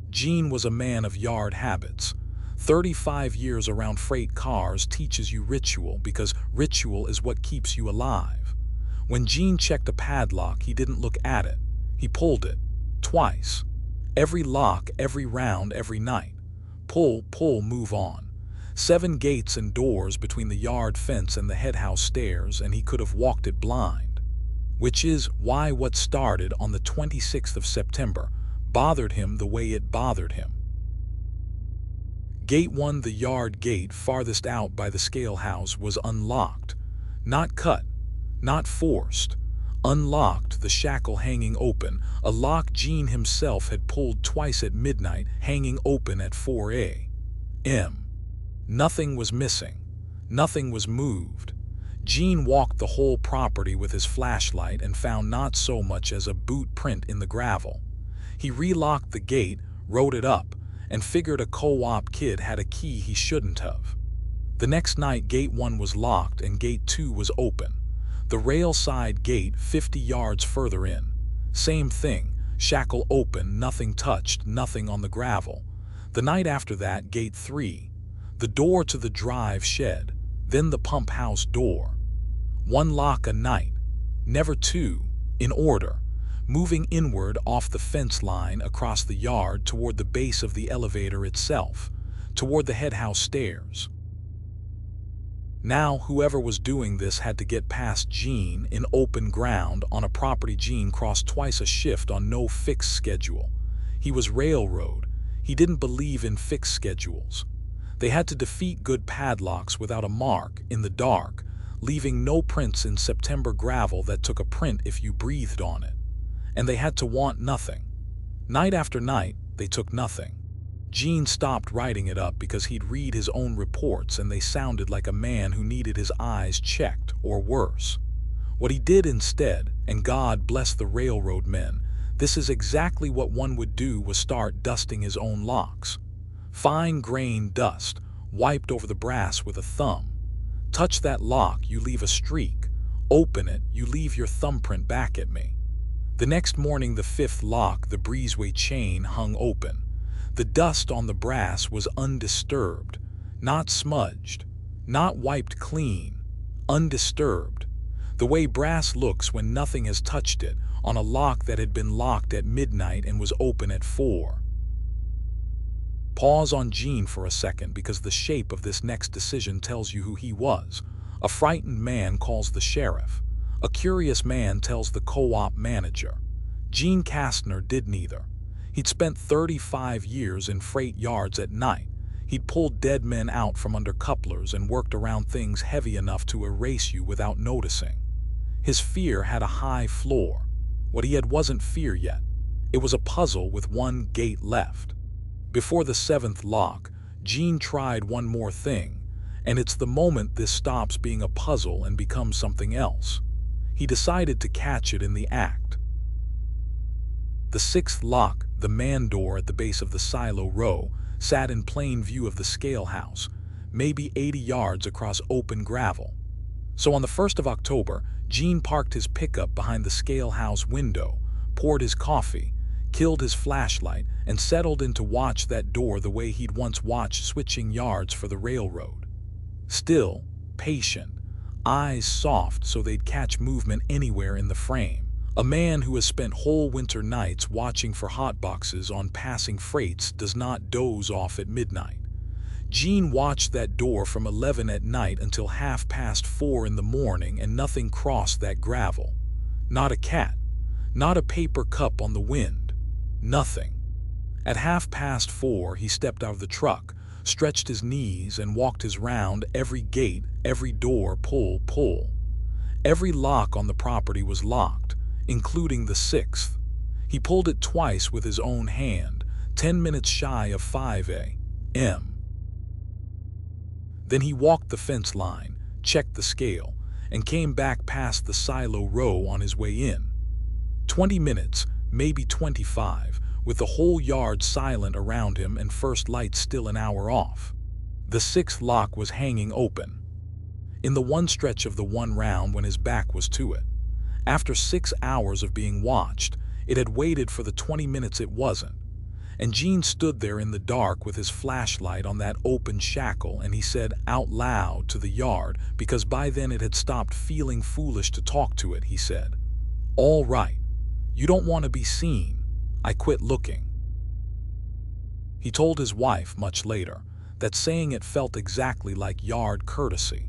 Gene was a man of yard habits. 35 years around freight cars teaches you ritual, because ritual is what keeps you alive. When Gene checked a padlock, he didn't look at it. He pulled it. Twice. Every lock, every round, every night. Pull, pull, move on. 7 gates and doors between the yard fence and the headhouse stairs, and he could have walked it blind. Which is why what started on the 26th of September bothered him the way it bothered him. Gate 1, the yard gate farthest out by the scale house, was unlocked. Not cut, not forced. Unlocked, the shackle hanging open, a lock Gene himself had pulled twice at midnight, hanging open at 4 a.m. Nothing was missing. Nothing was moved. Gene walked the whole property with his flashlight and found not so much as a boot print in the gravel. He relocked the gate, wrote it up, and figured a co-op kid had a key he shouldn't have. The next night, Gate 1 was locked and Gate 2 was open. The rail side gate 50 yards further in. Same thing, shackle open, nothing touched, nothing on the gravel. The night after that, Gate 3. The door to the drive shed, then the pump house door. 1 lock a night, never 2, in order, moving inward off the fence line across the yard toward the base of the elevator itself, toward the headhouse stairs. Now, whoever was doing this had to get past Gene in open ground on a property Gene crossed twice a shift on no fixed schedule. He was railroad. He didn't believe in fixed schedules. They had to defeat good padlocks without a mark, in the dark, leaving no prints in September gravel that took a print if you breathed on it. And they had to want nothing. Night after night, they took nothing. Gene stopped writing it up because he'd read his own reports and they sounded like a man who needed his eyes checked, or worse. What he did instead, and God bless the railroad men, this is exactly what one would do, was start dusting his own locks. Fine grain dust, wiped over the brass with a thumb. Touch that lock, you leave a streak. Open it, you leave your thumbprint back at me. The next morning, the 5th lock, the breezeway chain, hung open. The dust on the brass was undisturbed, not smudged, not wiped clean, undisturbed. The way brass looks when nothing has touched it, on a lock that had been locked at midnight and was open at 4. Pause on Gene for a second, because the shape of this next decision tells you who he was. A frightened man calls the sheriff. A curious man tells the co-op manager. Gene Kastner did neither. He'd spent 35 years in freight yards at night. He'd pulled dead men out from under couplers and worked around things heavy enough to erase you without noticing. His fear had a high floor. What he had wasn't fear yet. It was a puzzle with one gate left. Before the 7th lock, Gene tried one more thing, and it's the moment this stops being a puzzle and becomes something else. He decided to catch it in the act. The 6th lock, the man door at the base of the silo row, sat in plain view of the scale house, maybe 80 yards across open gravel. So on the 1st of October, Gene parked his pickup behind the scale house window, poured his coffee, killed his flashlight, and settled in to watch that door the way he'd once watched switching yards for the railroad. Still, patient, eyes soft so they'd catch movement anywhere in the frame. A man who has spent whole winter nights watching for hotboxes on passing freights does not doze off at midnight. Gene watched that door from 11 at night until 4:30 in the morning, and nothing crossed that gravel. Not a cat, not a paper cup on the wind, nothing. At 4:30 he stepped out of the truck, stretched his knees, and walked his round. Every gate, every door, pull, pull. Every lock on the property was locked, including the 6th. He pulled it twice with his own hand, 10 minutes shy of 5 a.m. Then he walked the fence line, checked the scale, and came back past the silo row on his way in. 20 minutes, maybe 25, with the whole yard silent around him and first light still an hour off. The 6th lock was hanging open. In the one stretch of the one round when his back was to it. After 6 hours of being watched, it had waited for the 20 minutes it wasn't. And Gene stood there in the dark with his flashlight on that open shackle, and he said out loud to the yard, because by then it had stopped feeling foolish to talk to it, he said, "All right, you don't want to be seen. I quit looking." He told his wife much later that saying it felt exactly like yard courtesy,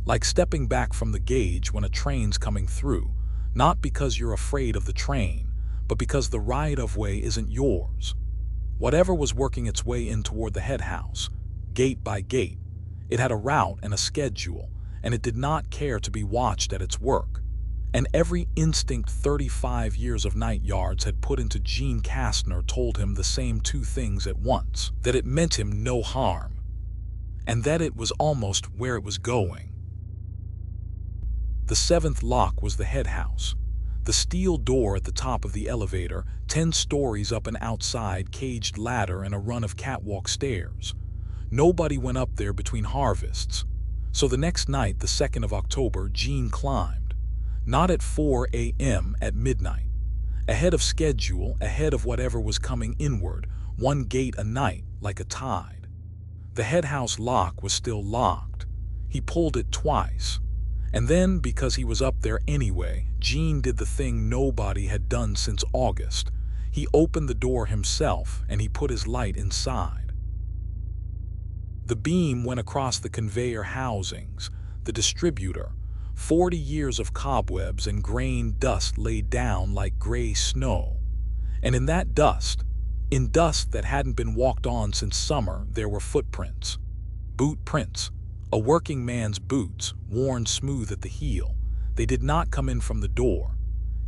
like stepping back from the gauge when a train's coming through, not because you're afraid of the train, but because the right-of-way isn't yours. Whatever was working its way in toward the head house, gate by gate, it had a route and a schedule, and it did not care to be watched at its work. And every instinct 35 years of night yards had put into Gene Kastner told him the same two things at once: that it meant him no harm, and that it was almost where it was going. The 7th lock was the head house. The steel door at the top of the elevator, 10 stories up an outside caged ladder and a run of catwalk stairs. Nobody went up there between harvests. So the next night, the 2nd of October, Gene climbed. Not at 4 a.m., at midnight. Ahead of schedule, ahead of whatever was coming inward, one gate a night, like a tide. The head house lock was still locked. He pulled it twice. And then, because he was up there anyway, Gene did the thing nobody had done since August. He opened the door himself, and he put his light inside. The beam went across the conveyor housings, the distributor. 40 years of cobwebs and grain dust laid down like gray snow. And in that dust, in dust that hadn't been walked on since summer, there were footprints. Boot prints. A working man's boots, worn smooth at the heel. They did not come in from the door.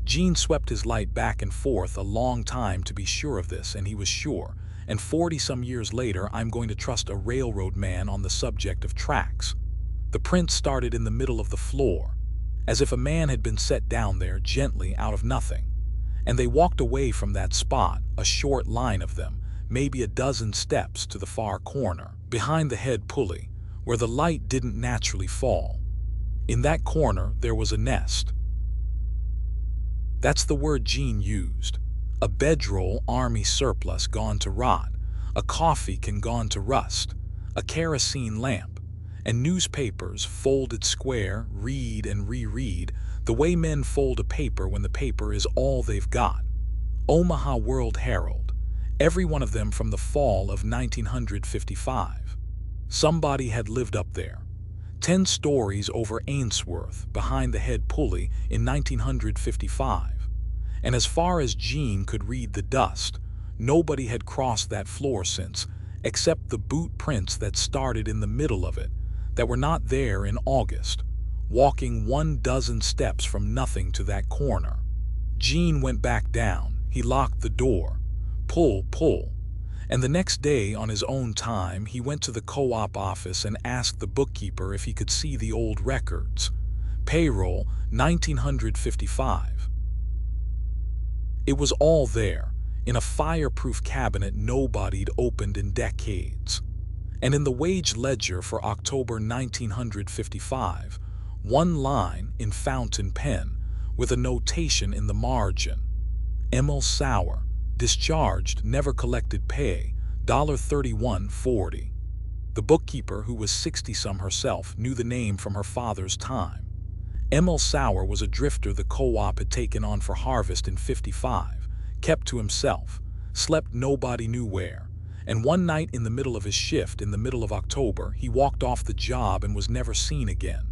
Gene swept his light back and forth a long time to be sure of this, and he was sure. And 40-some years later, I'm going to trust a railroad man on the subject of tracks. The prints started in the middle of the floor, as if a man had been set down there gently out of nothing. And they walked away from that spot, a short line of them, maybe a dozen steps to the far corner, behind the head pulley, where the light didn't naturally fall. In that corner, there was a nest. That's the word Gene used. A bedroll army surplus gone to rot, a coffee can gone to rust, a kerosene lamp, and newspapers folded square, read and reread, the way men fold a paper when the paper is all they've got. Omaha World Herald, every one of them from the fall of 1955. Somebody had lived up there. 10 stories over Ainsworth, behind the head pulley, in 1955. And as far as Jean could read the dust, nobody had crossed that floor since, except the boot prints that started in the middle of it, that were not there in August, walking 12 steps from nothing to that corner. Jean went back down. He locked the door. Pull, pull. And the next day, on his own time, he went to the co-op office and asked the bookkeeper if he could see the old records. Payroll, 1955. It was all there, in a fireproof cabinet nobody'd opened in decades. And in the wage ledger for October 1955, one line in fountain pen with a notation in the margin. Emil Sauer, discharged, never collected pay, $31.40. The bookkeeper, who was 60-some herself, knew the name from her father's time. Emil Sauer was a drifter the co-op had taken on for harvest in '55, kept to himself, slept nobody knew where, and one night in the middle of his shift in the middle of October, he walked off the job and was never seen again.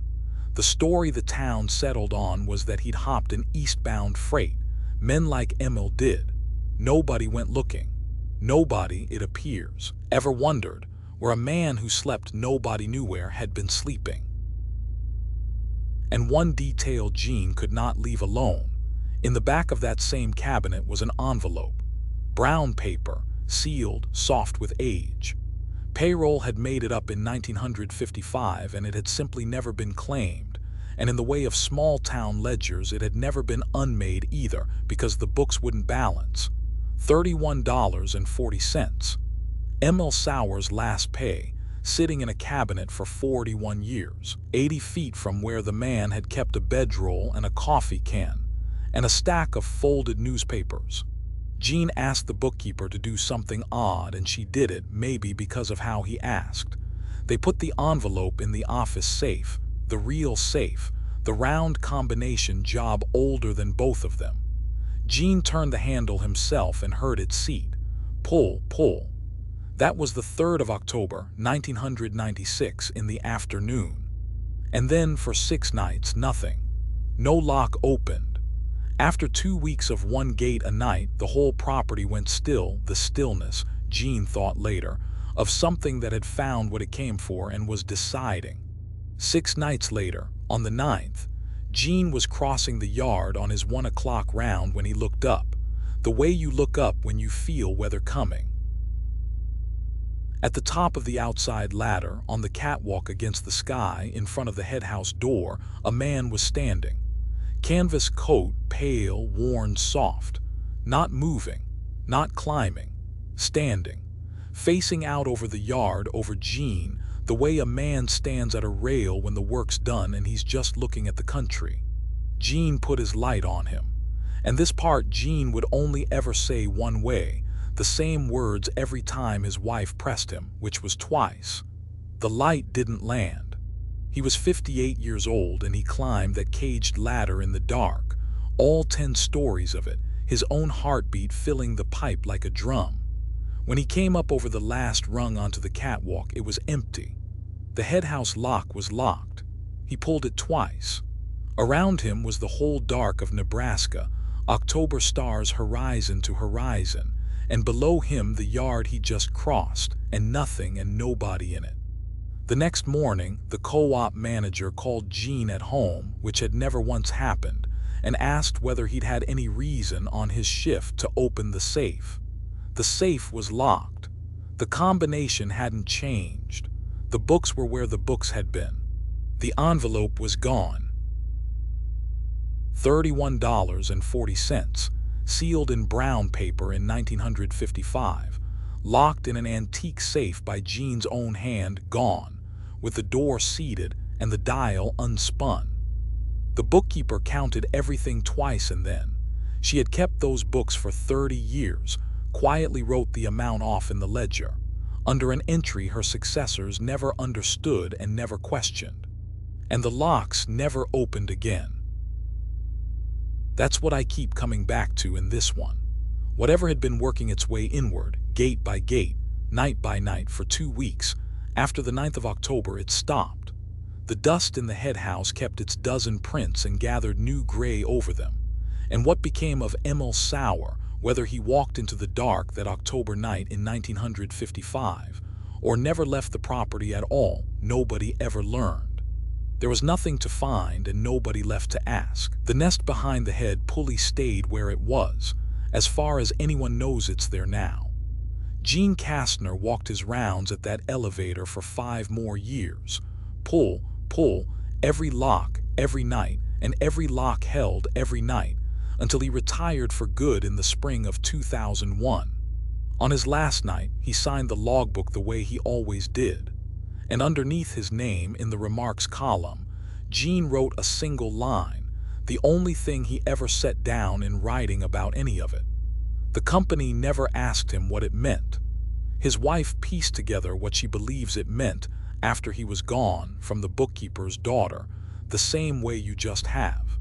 The story the town settled on was that he'd hopped an eastbound freight. Men like Emil did. Nobody went looking. Nobody, it appears, ever wondered where a man who slept nobody knew where had been sleeping. And one detail Jean could not leave alone. In the back of that same cabinet was an envelope. Brown paper, sealed, soft with age. Payroll had made it up in 1955 and it had simply never been claimed. And in the way of small-town ledgers, it had never been unmade either, because the books wouldn't balance. $31.40. Emil Sauer's last pay, sitting in a cabinet for 41 years, 80 feet from where the man had kept a bedroll and a coffee can, and a stack of folded newspapers. Jean asked the bookkeeper to do something odd, and she did it, maybe because of how he asked. They put the envelope in the office safe, the real safe, the round combination job older than both of them. Jean turned the handle himself and heard it seat. Pull, pull. That was the 3rd of October, 1996, in the afternoon. And then for 6 nights, nothing. No lock opened. After 2 weeks of one gate a night, the whole property went still, the stillness, Jean thought later, of something that had found what it came for and was deciding. 6 nights later, on the 9th, Jean was crossing the yard on his 1 o'clock round when he looked up, the way you look up when you feel weather coming. At the top of the outside ladder, on the catwalk against the sky, in front of the headhouse door, a man was standing. Canvas coat, pale, worn, soft. Not moving, not climbing, standing. Facing out over the yard, over Jean, the way a man stands at a rail when the work's done and he's just looking at the country. Jean put his light on him. And this part Jean would only ever say one way, the same words every time his wife pressed him, which was twice. The light didn't land. He was 58 years old and he climbed that caged ladder in the dark, all 10 stories of it, his own heartbeat filling the pipe like a drum. When he came up over the last rung onto the catwalk, it was empty. The headhouse lock was locked. He pulled it twice. Around him was the whole dark of Nebraska, October stars horizon to horizon, and below him the yard he just crossed, and nothing and nobody in it. The next morning, the co-op manager called Jean at home, which had never once happened, and asked whether he'd had any reason on his shift to open the safe. The safe was locked. The combination hadn't changed. The books were where the books had been. The envelope was gone. $31.40, sealed in brown paper in 1955, locked in an antique safe by Jean's own hand, gone, with the door seated and the dial unspun. The bookkeeper counted everything twice and then. She had kept those books for 30 years, quietly wrote the amount off in the ledger. under an entry her successors never understood and never questioned. And the locks never opened again. That's what I keep coming back to in this one. Whatever had been working its way inward, gate by gate, night by night for 2 weeks, after the 9th of October it stopped. The dust in the head house kept its dozen prints and gathered new gray over them. And what became of Emil Sauer, whether he walked into the dark that October night in 1955, or never left the property at all, nobody ever learned. There was nothing to find and nobody left to ask. The nest behind the head pulley stayed where it was. As far as anyone knows, it's there now. Gene Kastner walked his rounds at that elevator for 5 more years. Pull, pull, every lock, every night, and every lock held every night, until he retired for good in the spring of 2001. On his last night, he signed the logbook the way he always did. And underneath his name, in the remarks column, Gene wrote a single line, the only thing he ever set down in writing about any of it. The company never asked him what it meant. His wife pieced together what she believes it meant after he was gone from the bookkeeper's daughter, the same way you just have.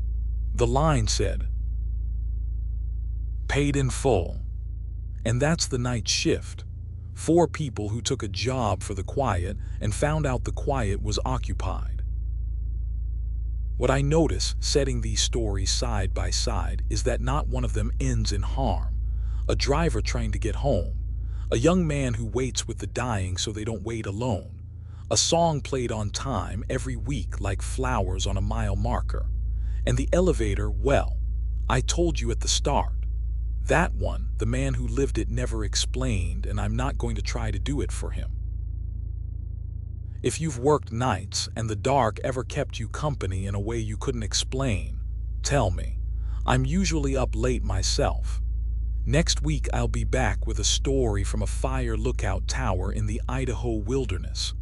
The line said, "Paid in full." And that's the night shift. 4 people who took a job for the quiet and found out the quiet was occupied. What I notice, setting these stories side by side, is that not one of them ends in harm. A driver trying to get home. A young man who waits with the dying so they don't wait alone. A song played on time every week like flowers on a mile marker. And the elevator, well, I told you at the start. That one, the man who lived it never explained, and I'm not going to try to do it for him. If you've worked nights and the dark ever kept you company in a way you couldn't explain, tell me. I'm usually up late myself. Next week I'll be back with a story from a fire lookout tower in the Idaho wilderness.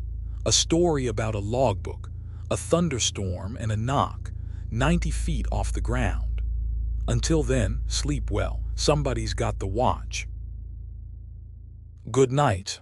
A story about a logbook, a thunderstorm, and a knock, 90 feet off the ground. Until then, sleep well. Somebody's got the watch. Good night.